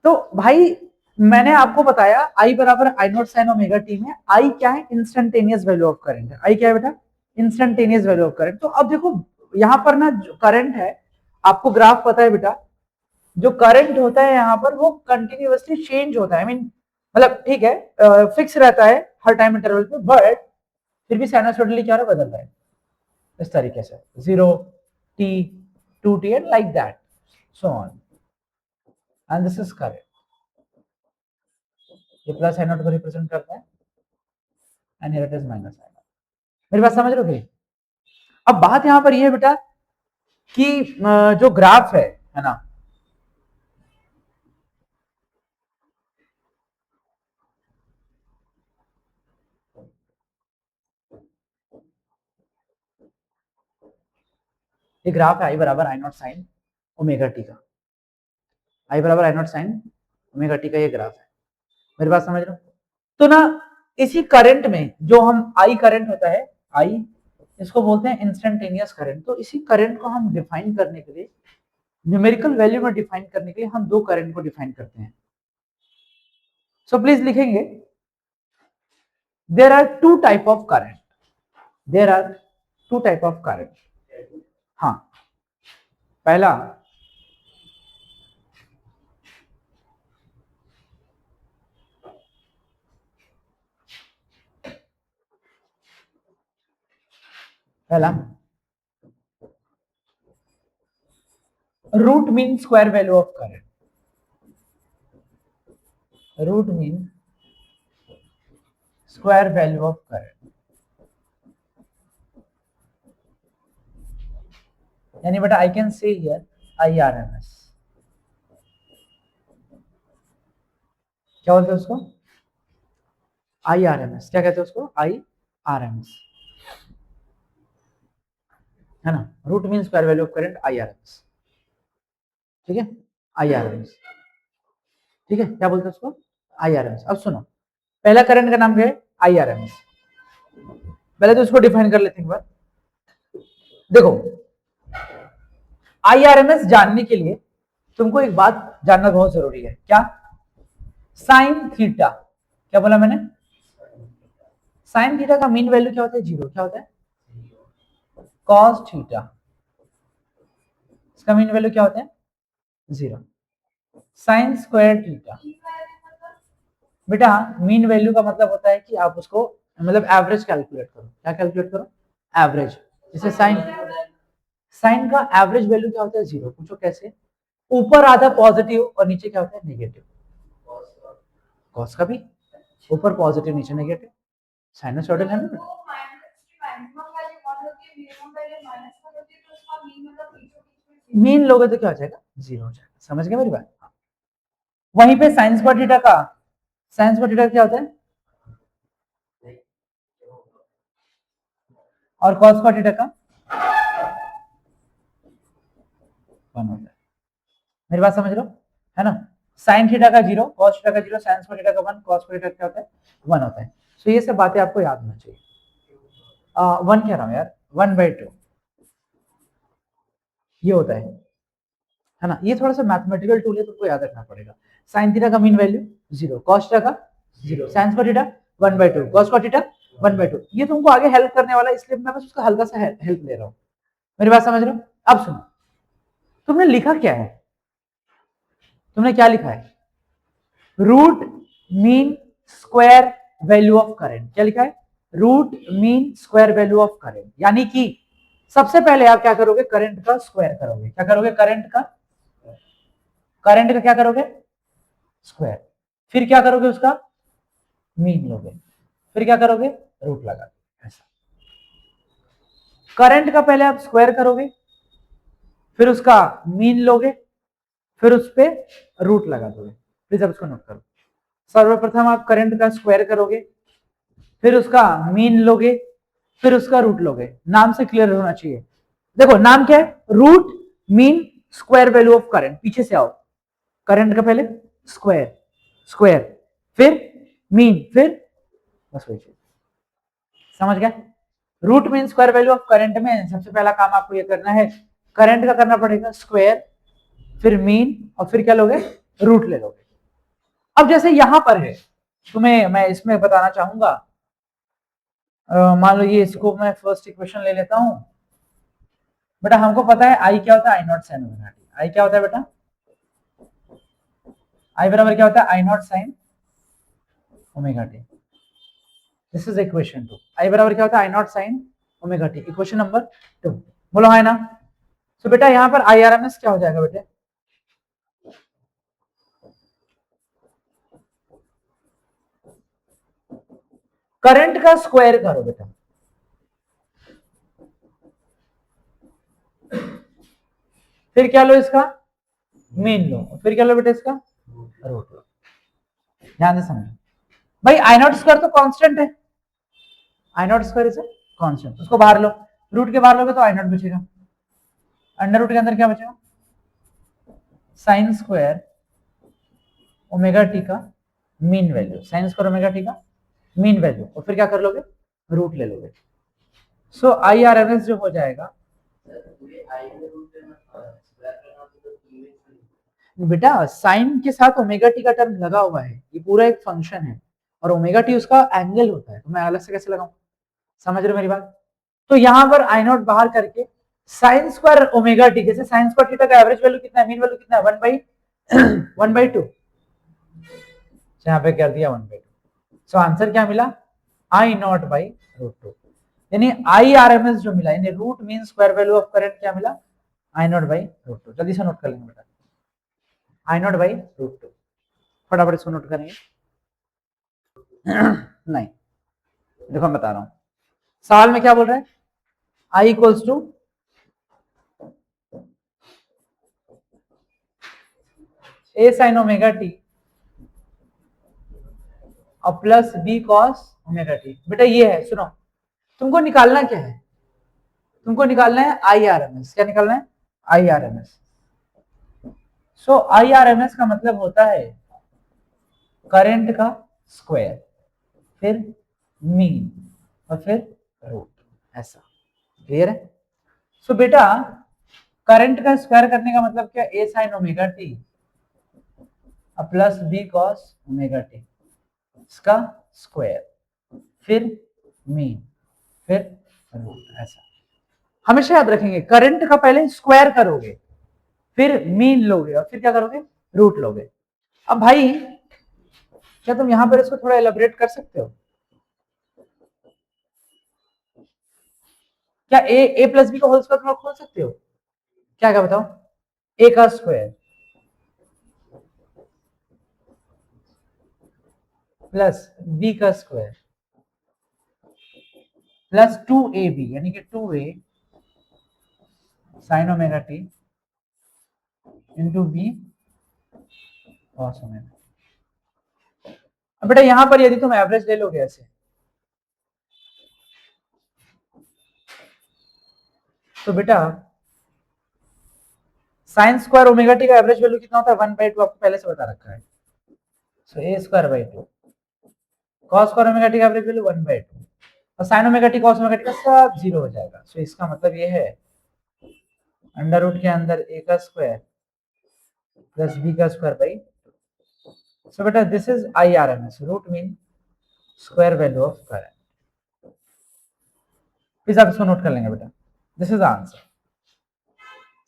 तो भाई मैंने आपको बताया आई बराबर I not sine omega T में आई क्या है, इंस्टेंटेनियस वैल्यू ऑफ करंट है। आई क्या है बेटा, इंस्टेंटेनियस वैल्यू ऑफ करंट। तो अब देखो यहाँ पर ना जो करंट है, आपको ग्राफ पता है बेटा, जो करंट होता है यहाँ पर वो कंटिन्यूअसली चेंज होता है। आई मीन मतलब ठीक है, फिक्स रहता है हर टाइम इंटरवल पे, बट फिर भी साइनसॉइडली क्या रहा, बदल रहा है इस तरीके से, 0t 2t and like that, so on, and this is current. ये प्लस आई नॉट को रिप्रेजेंट करता है and here it is minus I not. मेरी बात समझ रहे हो? अब बात यहां पर ये है बेटा कि जो ग्राफ है ना, ये ग्राफ है आई बराबर I not sine omega T का, आई बराबर I not sine omega T का ये ग्राफ है। मेरी बात समझ रहे हो? तो ना इसी करंट में जो हम आई करंट होता है, आई इसको बोलते हैं इंस्टेंटेनियस करंट। तो इसी करंट को हम डिफाइन करने के लिए, न्यूमेरिकल वैल्यू में डिफाइन करने के लिए हम दो करंट को डिफाइन करते हैं। सो प्लीज लिखेंगे, there are two type of current, there are two type of current. हाँ, पहला पहला root mean square value of current, root mean square value of current, यानी बेटा I can say here I R M S, क्या बोलते हैं उसको, आई R M S, क्या कहते हैं उसको, आई आर एम एस, है ना? Root mean square value of current I R M S, ठीक है, आई आर एम एस, ठीक है, क्या बोलते हैं उसको, आई आर एम एस। अब सुनो, पहला करंट का नाम क्या है, आई आर एम एस। पहले तो इसको डिफाइन कर लेते हैं एक बार। देखो आई आर एम एस जानने के लिए तुमको एक बात जानना बहुत जरूरी है, क्या, साइन थीटा, क्या बोला मैंने, साइन थीटा का मीन वैल्यू क्या होता है, जीरो, क्या होता है, कॉस थीटा, इसका मीन वैल्यू क्या होता है, जीरो, साइन स्क्वायर थीटा, बेटा मीन वैल्यू का मतलब होता है कि आप उसको मतलब एवरेज कैलकुलेट करो, क्या कैलकुलेट करो, एवरेज। जैसे साइन, साइन का एवरेज वैल्यू क्या होता है, जीरो। पूछो कैसे, ऊपर आधा पॉजिटिव और नीचे क्या होता है, नेगेटिव, कॉस का भी ऊपर पॉजिटिव नीचे नेगेटिव, साइनसॉइडल है ना, मीन लोगे तो क्या हो जाएगा, 0 हो जाएगा। समझ गए मेरी बात? वहीं पे साइन स्क्वायर थीटा का, साइन स्क्वायर थीटा क्या होता है, और कॉस स्क्वायर थीटा का 1 होता है। मेरी बात समझ लो, है ना? साइन थीटा का 0, कॉस थीटा का 0, साइन स्क्वायर थीटा का 1, कॉस स्क्वायर थीटा क्या होता है, 1 होता है। सो ये सब बातें आपको याद होना चाहिए। 1 कह रहा हूं यार, 1/2 ये होता है ना? ये थोड़ा सा मैथमेटिकल टूल है, तुमको याद रखना पड़ेगा। साइन थीटा का मीन वैल्यू 0, कॉस थीटा का 0, sine square theta 1/2, cos square theta 1/2। ये तुमको आगे हेल्प करने वाला है, इसलिए मैं बस उसका हल्का सा हेल्प ले रहा हूँ। मेरी बात समझ रहे हो? अब सुनो, तुमने लिखा क्या है, तुमने क्या लिखा है, root mean square value of current. क्या लिखा है, root mean square value of current. यानी कि सबसे पहले आप क्या करोगे, करंट का स्क्वायर करोगे। क्या करोगे, करंट का क्या करोगे, स्क्वायर। फिर क्या करोगे, उसका मीन लोगे। फिर क्या करोगे, रूट लगा दोगे। ऐसा करंट का पहले आप स्क्वायर करोगे, फिर उसका मीन लोगे, फिर उस पर रूट लगा दोगे। प्लीज अब इसको नोट करो। सर्वप्रथम आप करंट का स्क्वायर करोगे, फिर उसका मीन लोगे, फिर उसका रूट लोगे। नाम से क्लियर होना चाहिए। देखो नाम क्या है, root mean square value of current. पीछे से आओ, करंट का पहले स्क्वायर, स्क्वायर, फिर मीन, फिर बस वही चीज। समझ गया? Root mean square value of current में सबसे पहला काम आपको ये करना है, करंट का करना पड़ेगा स्क्वायर, फिर मीन, और फिर क्या लोगे, रूट ले लोगे। अब जैसे यहां पर है, तुम्हें मैं इसमें बताना चाहूंगा, मान लो ये, इसको मैं फर्स्ट इक्वेशन ले लेता हूं। बेटा हमको पता है आई क्या होता है, i not sine omega t. I क्या होता है बेटा, आई बराबर क्या होता है, i not sine omega t. This is equation 2। I बराबर क्या होता है, i not sine omega t. Equation number 2, बोलो है ना? तो बेटा यहाँ पर आई आर एम एस क्या हो जाएगा बेटे, करंट का स्क्वायर करो बेटा, फिर क्या लो, इसका मीन लो, फिर क्या लो बेटा, इसका रूट लो। ध्यान से समझो भाई, आई नॉट स्क्वायर तो कांस्टेंट है, i not square is constant, उसको बाहर लो। रूट के बाहर लोगे तो आई नॉट बचेगा, अंडर रूट के अंदर क्या बचेगा, साइन स्क्वायर ओमेगा टी का mean value, sine square omega T का मीन वैल्यू, और फिर क्या कर लोगे, रूट ले लोगे। सो आई आर एम एस जो हो जाएगा, बेटा साइन के साथ ओमेगा टी का टर्म लगा हुआ है, ये पूरा एक फंक्शन है, और ओमेगा टी उसका एंगल होता है, तो मैं अलग से कैसे लगाऊं? समझ रहे हो मेरी बात? तो यहां पर आई नॉट बाहर करके साइन स्क्वायर ओमेगा टी, जैसे साइन स्क्वायर थीटा का एवरेज वैल्यू कितना है, मीन वैल्यू कितना है, 1/2, यहाँ पे कर दिया 1/2। सो आंसर क्या मिला, आई नॉट बाई रूट 2। यानी आई आर एम एस जो मिला, यानी root mean square value of current क्या मिला, आई नॉट बाई रूट 2। जल्दी से नोट कर लेंगे बेटा, आई नॉट बाई रूट 2। फटाफट इसको नोट करेंगे। नहीं, देखो मैं बता रहा हूं, सवाल में क्या बोल रहा है, i equals to a sine omega t और plus b cos omega t. बेटा ये है, सुनो, तुमको निकालना क्या है, तुमको निकालना है आई आर एम एस। क्या निकालना है, I R M S. So I R M S का मतलब होता है करंट का स्क्वायर, फिर मीन, और फिर रूट। ऐसा क्लियर है? सो बेटा करंट का स्क्वायर करने का मतलब क्या, a sine omega t plus b cos omega t, इसका स्क्वायर, फिर मीन, फिर रूट। ऐसा हमेशा याद रखेंगे, करंट का पहले स्क्वायर करोगे, फिर मीन लोगे, और फिर क्या करोगे, रूट लोगे। अब भाई क्या तुम यहां पर इसको थोड़ा एलाबोरेट कर सकते हो, क्या ए प्लस बी का होल स्क्वायर थोड़ा खोल सकते हो, क्या क्या बताओ, ए का स्क्वायर प्लस बी का स्क्वायर प्लस 2ab यानी कि 2a sin omega t into b cos omega. अब बेटा यहां पर यदि तुम एवरेज ले लोगे ऐसे, तो बेटा साइन स्क्वायर ओमेगा टी का एवरेज वैल्यू कितना होता है 1/2, आपको पहले से बता रखा है। सो a square by 2 cos square omega T का एवरेज वैल्यू 1/2 और sign omega T cos omega T का सब 0 हो जाएगा। सो इसका मतलब ये है अंडर रूट के अंदर a का स्क्वायर प्लस b का स्क्वायर बाई। सो बेटा this is IRMS, root mean square value of current. Please आप इसको नोट कर लेंगे बेटा, दिस इज आंसर।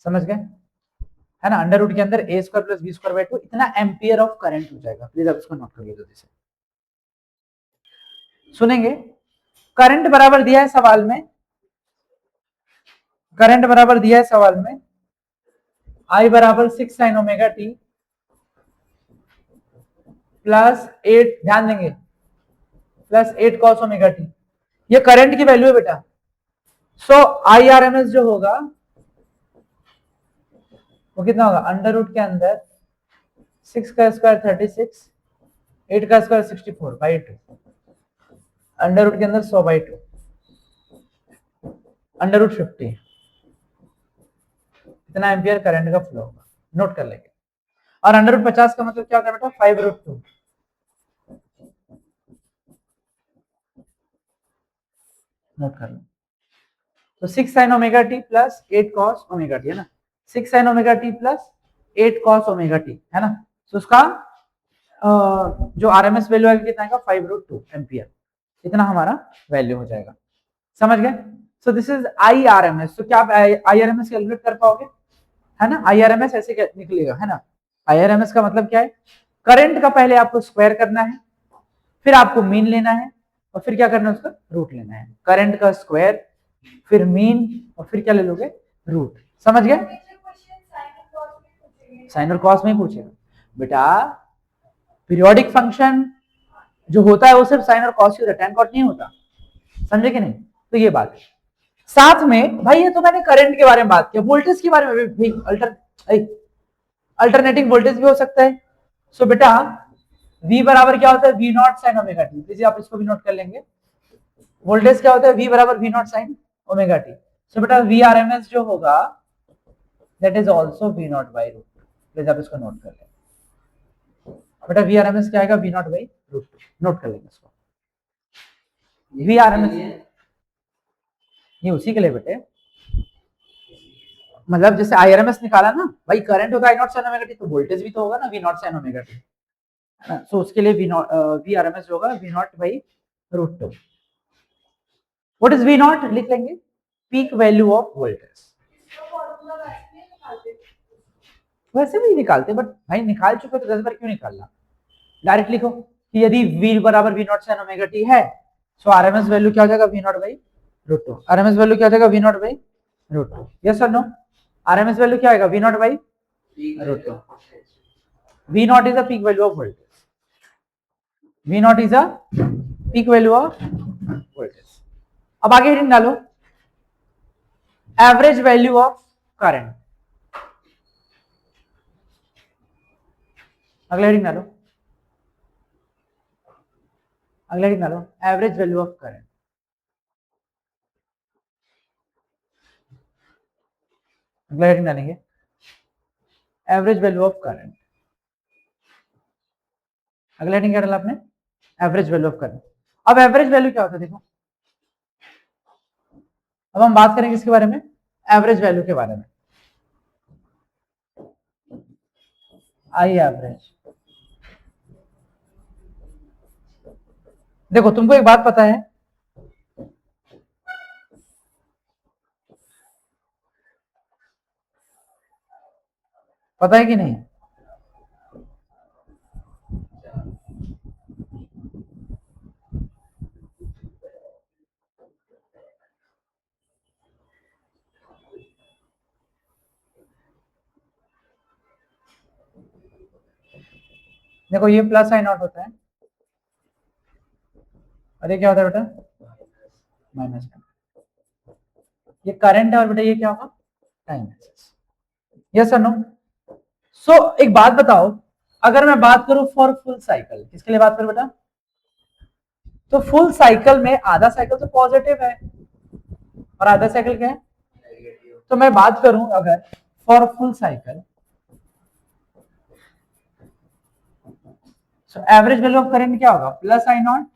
समझ गए है ना? अंडर रूट के अंदर a square plus b square by 2 इतना एम्पियर ऑफ करंट हो जाएगा। प्लीज आप इसको नोट कर लीजिए जल्दी से। सुनेंगे, करंट बराबर दिया है सवाल में, करंट बराबर दिया है सवाल में I बराबर 6 साइन ओमेगा टी प्लस 8, ध्यान देंगे, प्लस 8 कॉस ओमेगा टी। ये करंट की वैल्यू है बेटा। सो IRMS जो होगा वो कितना होगा? अंडर रूट के अंदर 6 का स्क्वायर 36, 8 का स्क्वायर 64 बाई 2, अंडर रूट के अंदर 100 बाई 2, अंडर रूट 50। इतना एम्पियर करंट का फ्लो होगा, नोट कर लेंगे। और अंडर रूट 50 का मतलब क्या होता है बेटा? 5√2। नोट कर लो। तो 6 sign omega t plus 8 cos omega t है ना, 6 sign omega t plus 8 cos omega t है ना। तो उसका जो आरएमएस वैल्यू है कितना आएगा? 5√2 एम्पियर। इतना हमारा वैल्यू हो जाएगा। समझ गए? सो दिस इज IRMS। तो क्या आप IRMS कैलकुलेट कर पाओगे? है ना, IRMS ऐसे निकलेगा, है ना। IRMS का मतलब क्या है? करंट का पहले आपको स्क्वायर करना है, फिर आपको मीन लेना है, और फिर क्या करना है? उसका रूट लेना है। करंट का स्क्वायर, फिर मीन, और फिर क्या ले लोगे? रूट। समझ गए? साइन और कॉस में ही पूछेगा बेटा। पीरियोडिक फंक्शन जो होता है वो सिर्फ साइन और कॉस ही होता है, tan cot नहीं होता। समझे कि नहीं? तो ये बात है। साथ में भाई ये तो मैंने करंट के बारे में बात किया, वोल्टेज के बारे में भी अल्टरनेटिंग वोल्टेज भी हो सकता है। सो बेटा V बराबर क्या होता है? V not sine omega T. Please आप इसको भी नोट कर लेंगे। वोल्टेज क्या होता है? V बराबर V not sine omega t. So बेटा VRMS जो होगा that is also V not by root. Please आप इसको नोट कर लेंगे बेटा। VRMS क्या आएगा? V not by root. Note कर लेंगे इसको। VRMS ये उसी के लिए बेटे, मतलब जैसे IRMS निकाला ना भाई, करंट होगा I naught sine omega t, तो वोल्टेज भी तो होगा ना V not sine omega t, है ना। सो उसके लिए VRMS होगा V not by root 2। What is V naught? लिख लेंगे पीक वैल्यू ऑफ वोल्टेज। वैसे भी निकालते, बट भाई निकाल चुके तो 10 बार क्यों निकालना? डायरेक्ट लिखो कि यदि V बराबर V not sine omega t है, सो RMS वैल्यू क्या हो जाएगा? V not by root 2। RMS value क्या हो जाएगा? V not by root 2। Yes और नो? RMS वैल्यू क्या आएगा? V not by root 2। V naught is a peak value of voltage. V naught is a peak value of voltage. अब आगे heading डालो, average value of current. अगला heading डालो, अगला heading डालो, एवरेज वैल्यू ऑफ करंट। अगला heading डालेंगे average value of current. अगला हेडिंग क्या डाला आपने? Average value of current. अब एवरेज वैल्यू क्या होता है देखो, अब हम बात करेंगे इसके बारे में, एवरेज वैल्यू के बारे में। आई एवरेज, देखो तुमको एक बात पता है, पता है कि नहीं? देखो ये प्लस आई नॉट होता है, और ये क्या होता है बेटा? Minus M. ये करंट है और बेटा ये क्या होगा, टाइम एक्सेस। यस और नो? सो एक बात बताओ, अगर मैं बात करूं फॉर फुल साइकिल, किसके लिए बात करूं बेटा? तो फुल साइकिल में आधा साइकिल तो पॉजिटिव है और आधा साइकिल क्या है, तो मैं बात करूं अगर for full cycle, so average value of current क्या होगा, plus I nought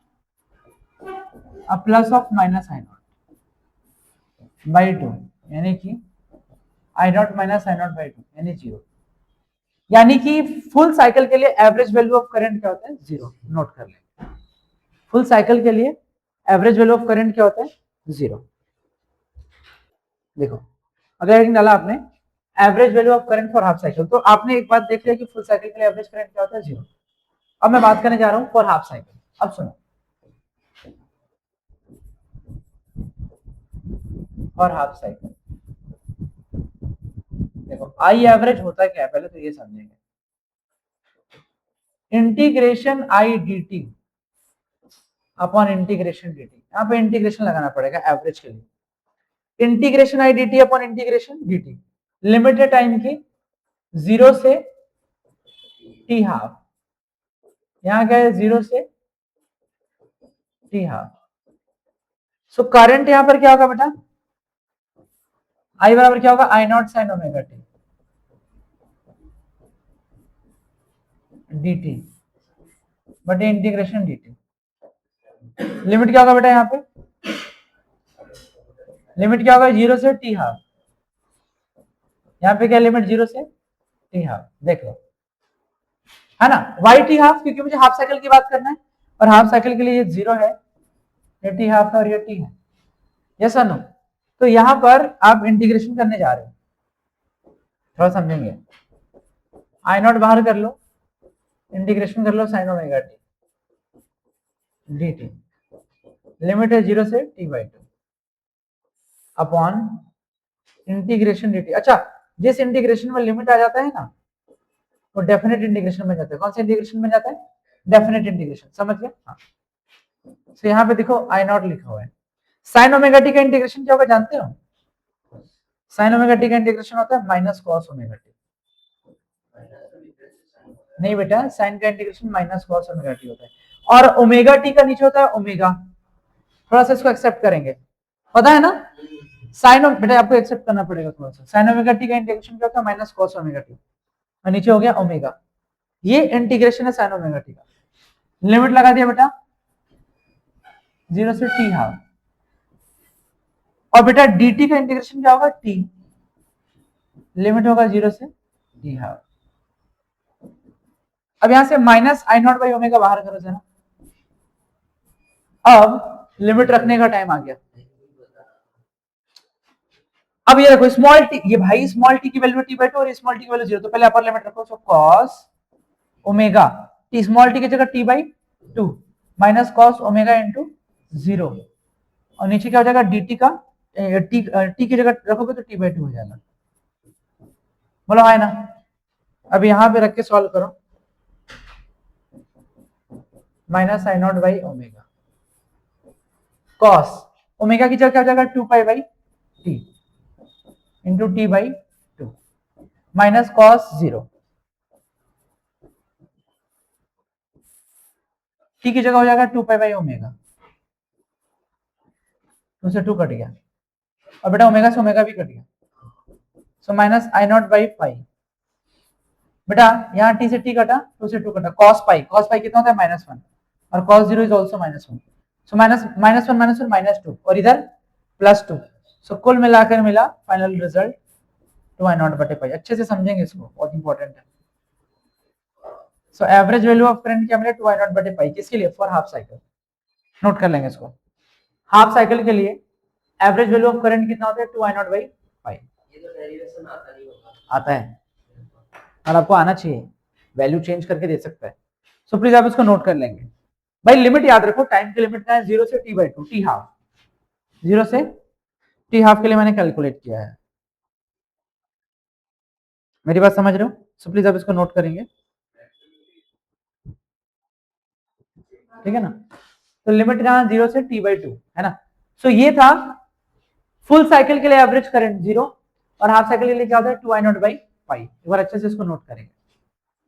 plus of minus I not by two, यानी कि i nought minus I not by two, यानी जीरो। यानी कि फुल साइकिल के लिए एवरेज वैल्यू ऑफ करंट क्या होता है, जीरो। नोट कर लें, फुल साइकिल के लिए एवरेज वैल्यू ऑफ करंट क्या होता है, जीरो। देखो अगर हेडिंग डाला आपने average value of current for half cycle, तो आपने एक बात देख लिया कि फुल साइकिल के लिए एवरेज करंट क्या होता है, जीरो। अब मैं बात करने जा रहा हूं फॉर हाफ साइकिल। अब सुनो, फॉर हाफ साइकिल देखो आई एवरेज होता क्या है, पहले तो ये समझेंगे। Integration I D T upon integration d T, यहां पे इंटीग्रेशन लगाना पड़ेगा एवरेज के लिए। Integration I D T upon integration d T, limited time की जीरो से टी हाफ, यहां क्या है जीरो से टी हाफ। सो करंट यहां पर क्या होगा बेटा, आई बराबर क्या होगा, i not sine omega t d t बटे इंटीग्रेशन डी टी। लिमिट क्या होगा बेटा, यहाँ पे लिमिट क्या होगा, जीरो से टी हाफ, यहाँ पे क्या लिमिट, जीरो से टी हाफ। देख लो है ना, वाई टी हाफ, क्योंकि मुझे हाफ साइकिल की बात करना है और हाफ साइकिल के लिए ये जीरो है, ये टी हाफ है और ये टी है। यस और नो? तो यहां पर आप इंटीग्रेशन करने जा रहे हो, थोड़ा समझेंगे। आई नॉट बाहर कर लो, इंटीग्रेशन कर लो sine omega t d t, limit है जीरो से t by two upon integration d t. अच्छा, जिस इंटीग्रेशन में लिमिट आ जाता है ना, वो डेफिनेट इंटीग्रेशन में जाता है। कौन सा इंटीग्रेशन में जाता है, डेफिनेट इंटीग्रेशन, समझ गए? हाँ, तो यहाँ पे देखो आई नॉट लिखा हुआ है। साइन ओमेगा टी का इंटीग्रेशन क्या होगा जानते हो, साइन ओमेगा टी का इंटीग्रेशन होता है माइनस कॉस ओमेगा टी। नहीं बेटा, साइन का integration minus cos omega T होता है, और ओमेगा टी का नीचे होता है ओमेगा। थोड़ा सा इसको एक्सेप्ट करेंगे, पता है ना, साइन बेटा आपको एक्सेप्ट करना पड़ेगा थोड़ा सा। साइन ओमेगा टी का इंटीग्रेशन क्या होता है, माइनस कॉस ओमेगा टी, और नीचे हो गया ओमेगा। ये इंटीग्रेशन है साइन ओमेगा टी का। लिमिट लगा दिया बेटा जीरो से टी हाफ, और बेटा dt का इंटीग्रेशन क्या होगा, t, लिमिट होगा जीरो से टी हाफ। अब यहां से minus I not by omega बाहर करो जरा। अब लिमिट रखने का टाइम आ गया। अब ये देखो स्मॉल टी, ये भाई स्मॉल टी की वैल्यू टी बाई टू और स्मॉल टी की वैल्यू जीरो, तो पहले अपर लिमिट रखो, so cos omega T, small T की जगह T by two minus cos omega into zero, और नीचे क्या हो जाएगा dt का, टी की जगह रखोगे तो टी बाई टू हो जाएगा। बोलो है ना? अब यहां पे रख के सॉल्व करो, minus I not by omega cos omega की जगह क्या हो जाएगा, two pi by t into t by two minus cos zero, t की जगह हो जाएगा two pi by omega, two से टू कट गया, और बेटा ओमेगा से ओमेगा भी कट गया, so minus I not by pi. बेटा यहाँ टी से टी कटा, टू से टू कटा, कॉस पाई कितना होता है माइनस वन, और cos zero is also minus one, so minus one minus two, और इधर प्लस टू, सो कुल मिलाकर मिला final result two I naught बटे पाई। अच्छे से समझेंगे इसको, बहुत इंपॉर्टेंट है। So average value of current क्या मिला, टू आई नॉट बटे पाई, किसके लिए, फॉर हाफ साइकिल। नोट कर लेंगे इसको, हाफ साइकिल के लिए एवरेज वैल्यू ऑफ करंट कितना होता है, two I not by pi. ये तो डेरिवेशन आता नहीं होगा, आता है और आपको आना चाहिए, वैल्यू चेंज करके दे सकता है। सो प्लीज आप इसको नोट कर लेंगे। भाई लिमिट याद रखो, टाइम की लिमिट क्या है, जीरो से t by to, T half, zero से टी हाफ के लिए मैंने कैलकुलेट किया है। मेरी बात समझ रहे हो? सो प्लीज आप इसको नोट करेंगे, ठीक है ना। तो लिमिट कहाँ, जीरो से टी बाई टू है ना, सो ये था फुल साइकिल के लिए एवरेज करंट 0 और हाफ साइकिल के लिए क्या होता है 2i0 बाई पाई। एक बार अच्छे से इसको नोट करेंगे,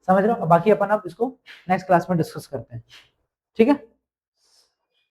समझ रहे हो? बाकी अपन अब इसको नेक्स्ट क्लास में डिस्कस करते हैं, ठीक है।